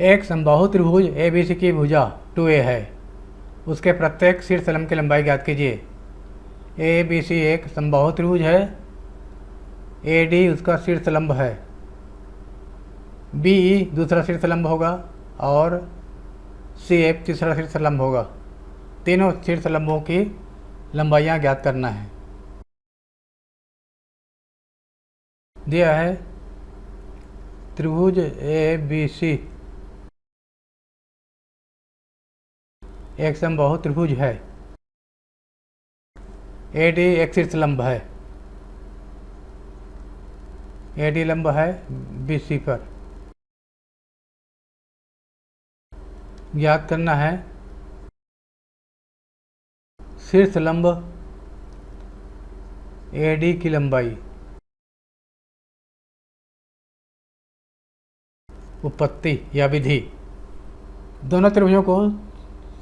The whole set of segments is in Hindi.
एक समबाहु त्रिभुज ABC की भुजा 2A है, उसके प्रत्येक शीर्षलंब की लंबाई ज्ञात कीजिए। ABC एक समबाहु त्रिभुज है, AD उसका शीर्षलंब है, BE दूसरा शीर्षलंब होगा और CF तीसरा शीर्षलंब होगा। तीनों शीर्षलंबों की लंबाइयाँ ज्ञात करना है। दिया है त्रिभुज ABC एक समबाहु त्रिभुज है, AD एक शीर्षलंब है, AD लंब है BC पर। ज्ञात करना है शीर्षलंब AD की लंबाई। उत्पत्ति या विधि, दोनों त्रिभुजों को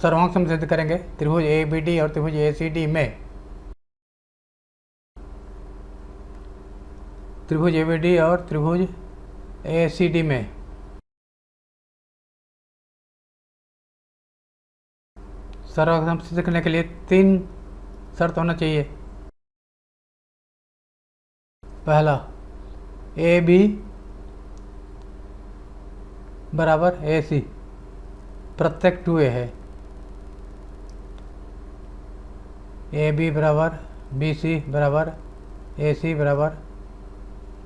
सर्वांग सम सिद्ध करेंगे। त्रिभुज ABD और त्रिभुज ACD में त्रिभुज ABD और त्रिभुज ACD में सर्वांग सम सिद्ध करने के लिए 3 शर्त होना चाहिए। पहला, AB बराबर AC प्रत्येक 2A है, AB बराबर BC बराबर AC बराबर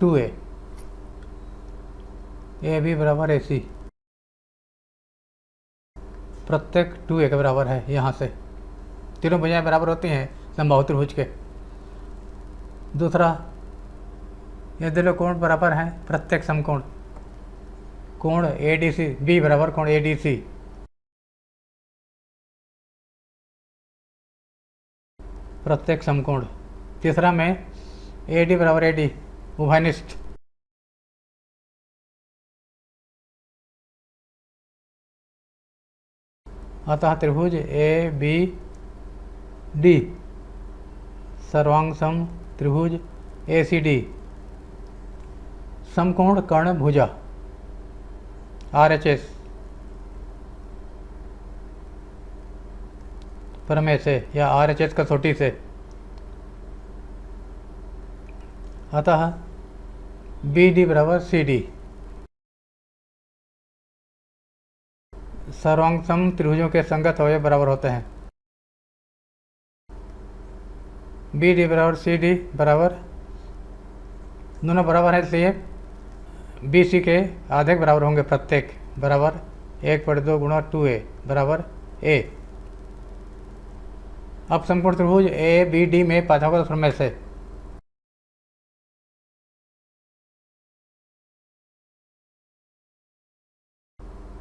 2A, AB बराबर AC प्रत्येक 2A के बराबर है। यहाँ से तीनों भुजाएं बराबर होती हैं समबाहु त्रिभुज के। दूसरा, ये दोनों कोण बराबर हैं प्रत्येक समकोण। कोण ADC B बराबर कोण ADC प्रत्येक समकोण। तीसरा में AD बराबर AD उभयनिष्ठ। अतः त्रिभुज ABD सर्वांग सम त्रिभुज ACD समकोण कर्ण भुजा RHS प्रमेय से या RHS कसौटी से। अतः BD बराबर CD सर्वांग सम त्रिभुजों के संगत अवयव बराबर होते हैं। BD बराबर CD बराबर, दोनों बराबर है इसलिए BC के आधे बराबर होंगे प्रत्येक, बराबर 1/2 गुणा 2A बराबर A। अब समकोण त्रिभुज ABD में पाइथागोरस प्रमेय से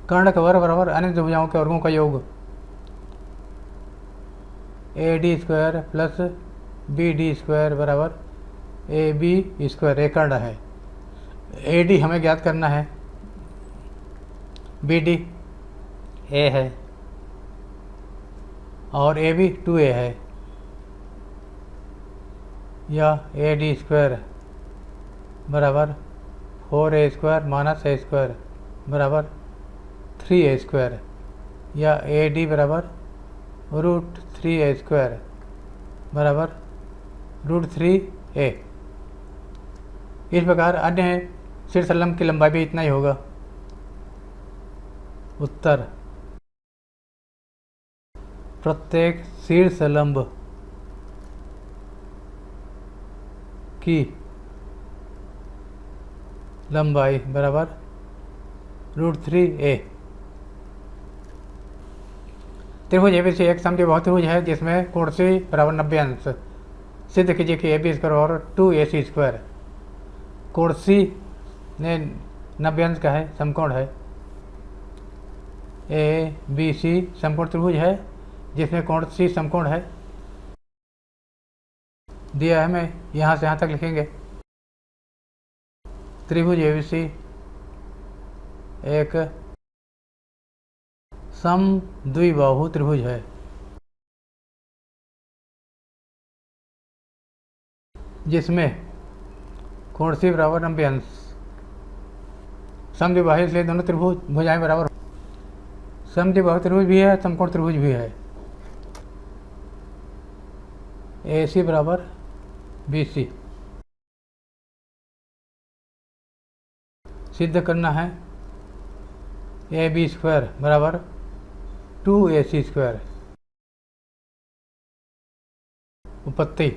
कर्ण का वर्ग बराबर अन्य भुजाओं के वर्गों का योग, AD square plus BD square बराबर AB स्क्वायर। एक कर्ण है, AD हमें ज्ञात करना है, BD A है और AB 2A है, या AD स्क्वायर बराबर 4A square minus A square बराबर 3A स्क्वायर, या AD बराबर √3A स्क्वायर बराबर √3A। इस प्रकार अन्य शीर्षलंब की लंबाई भी इतना ही होगा। उत्तर, प्रत्येक शीर्षलंब की लंबाई बराबर √3A। त्रिभुज ABC एक समद्विबाहु त्रिभुज है जिसमें कोण C बराबर 90 अंश। सिद्ध कीजिए कि AB स्क्वायर और 2AC स्क्वायर। कोण C ने 90 अंश का है, समकोण है। ABC समकोण त्रिभुज है जिसमें कोण C समकोण है। दिया है हमें, यहाँ से यहाँ तक लिखेंगे। त्रिभुज ABC एक समद्विबाहु त्रिभुज है जिसमें कोण C बराबर 90 अंश। समद्विबाहु इसलिए दोनों त्रिभुज भुजाएं बराबर समद्विबाहु त्रिभुज भी है, समकोण त्रिभुज भी है। AC बराबर BC सिद्ध करना है। AB² बराबर 2AC²। उपपत्ति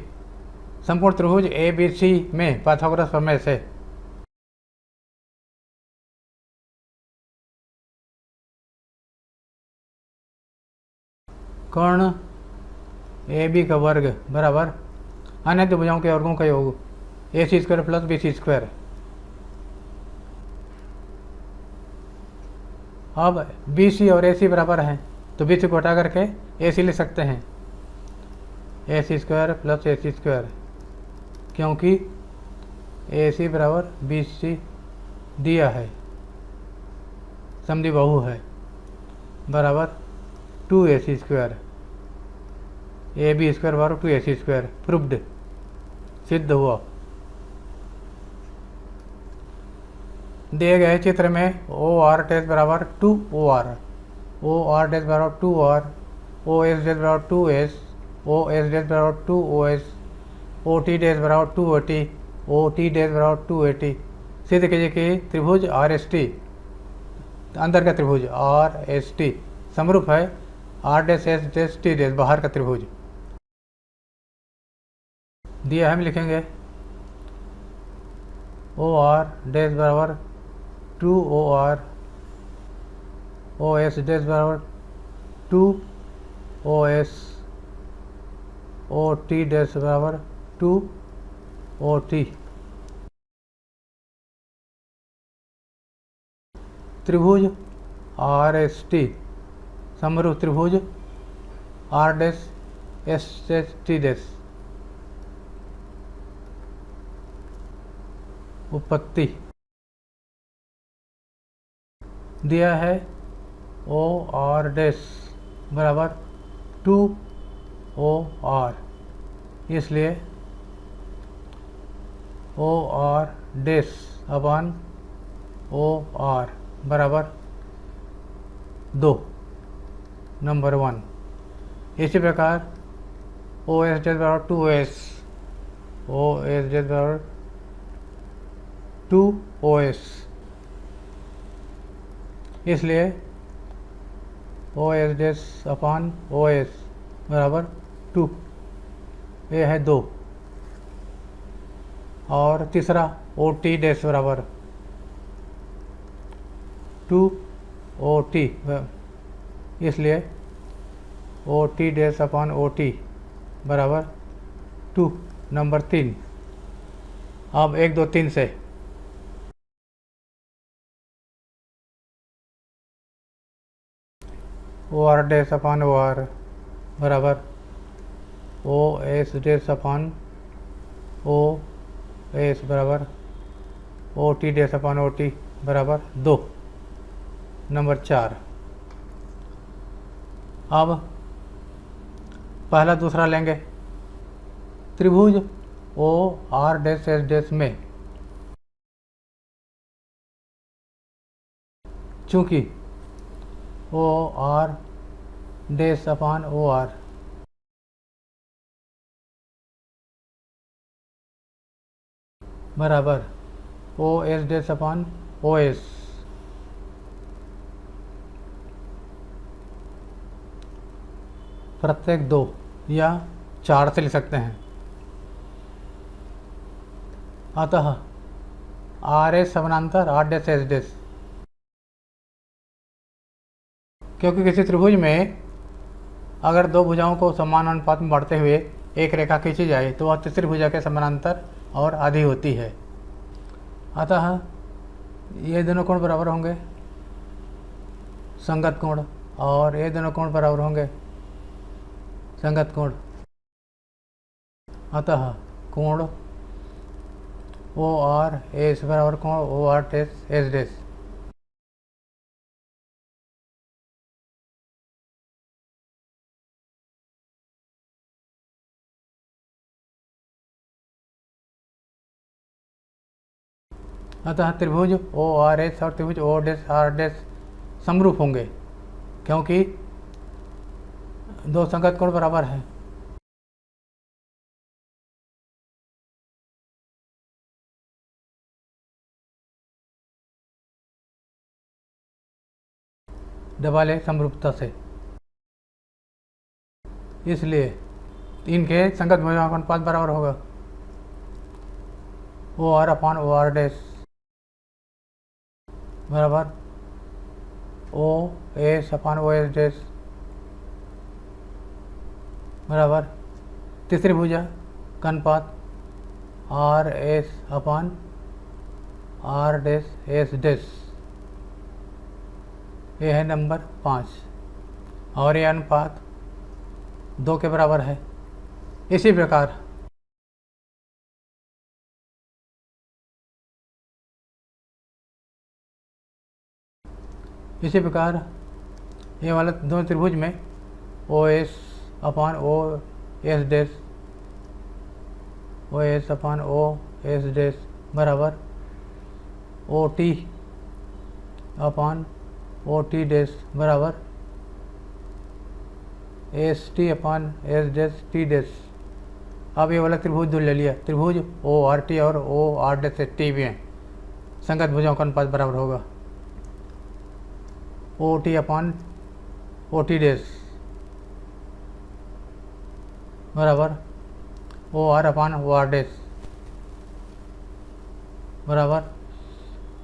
समकोण त्रिभुज ABC में पाइथागोरस प्रमेय से कर्ण AB का वर्ग बराबर अन्य दो भुजाओं के वर्गों का योग AC² प्लस BC²। अब BC और AC बराबर हैं तो BC को हटा करके AC ले सकते हैं, AC² प्लस AC², क्योंकि AC बराबर BC दिया है, समद्विबाहु है, बराबर 2AC²। AB² बराबर 2AC²। प्रूव्ड, सिद्ध हुआ। दिए गए चित्र में OR डैश बराबर 2OR, OR डैश बराबर 2OR, OS डैश बराबर 2S, OS डैश बराबर 2OS, OT डैश बराबर 2OT, OT डैश बराबर 2AT सिद्ध कीजिए कि त्रिभुज RST, अंदर का त्रिभुज RST समरूप है R dash S dash T dash, बाहर का त्रिभुज दिया है। हम लिखेंगे OR डैश बराबर 2OR, OS डैश बराबर 2OS, OT डैश बराबर 2OT। त्रिभुज RST समरूप त्रिभुज R dash S dash T dash. उपपत्ति दिया है OR डैश बराबर 2OR, इसलिए OR डैश अपॉन OR बराबर 2, नंबर 1। इसी प्रकार OS डैश बराबर 2OS, OS डैश बराबर 2OS, इसलिए OS डैश अपॉन OS बराबर 2, ये है 2। और तीसरा OT डैश बराबर 2OT, इसलिए OT डैश अपॉन OT बराबर 2, नंबर 3। अब 1 2 3 से OR डैश अपॉन OR बराबर OS डैश अपॉन OS बराबर OT डैश अपॉन OT बराबर 2, नंबर 4। अब पहला दूसरा लेंगे। त्रिभुज OR डैश S डैश में चूँकि OR डैश अपॉन OR बराबर OS डैश अपॉन OS, प्रत्येक 2 या 4 से ले सकते हैं। अतः RS समानांतर R डैश S डैश, क्योंकि किसी त्रिभुज में अगर दो भुजाओं को समान अनुपात में बढ़ते हुए एक रेखा खींची जाए तो वह तीसरी भुजा के समानांतर और आधी होती है। अतः ये दोनों कोण बराबर होंगे संगत कोण, और ये दोनों कोण बराबर होंगे संगत कोण। अतः कोण ORS बराबर कोण OR डैश S डैश। अतः त्रिभुज ORS और त्रिभुज O डैश R डैश समरूप होंगे, क्योंकि दो संगत कोण बराबर हैं। डबल ए समरूपता से, इसलिए इनके संगत भुजाओं का अनुपात बराबर होगा O R upon O R dash बराबर O S upon O S dash बराबर तीसरी भुजा का अनुपात R S upon R dash S dash. ये है नंबर 5 और ये अनुपात 2 के बराबर है। इसी प्रकार ये वाला दोनों त्रिभुज में O S upon O S dash O S upon O S dash बराबर O T upon O T dash बराबर S T upon S dash T dash. अब ये वाला त्रिभुज दो ले लिया, त्रिभुज ओ आर टी और ओ आर डैश टी भी हैं, संगत भुजाओं का अनुपात बराबर होगा O T upon O T dash बराबर O R upon O R dash बराबर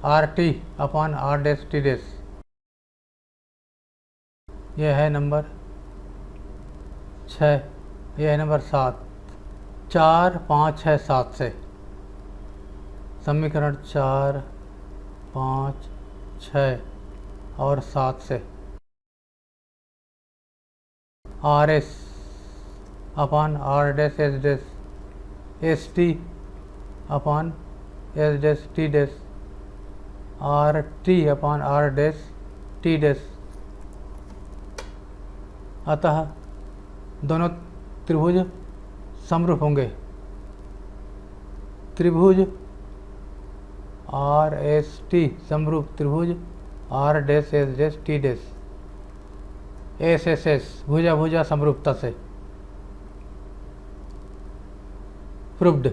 R T upon R dash T dash. यह है नंबर 6, यह है नंबर 7। 4, 5, 6, 7 से समीकरण 4, 5, 6 और 7 से R S upon R dash S dash S T upon S dash T dash R T upon R dash T dash. अतः दोनों त्रिभुज समरूप होंगे। त्रिभुज आर एस टी समरूप त्रिभुज R dash S dash T dash S S S भुजा भुजा समरूपता से प्रूव्ड।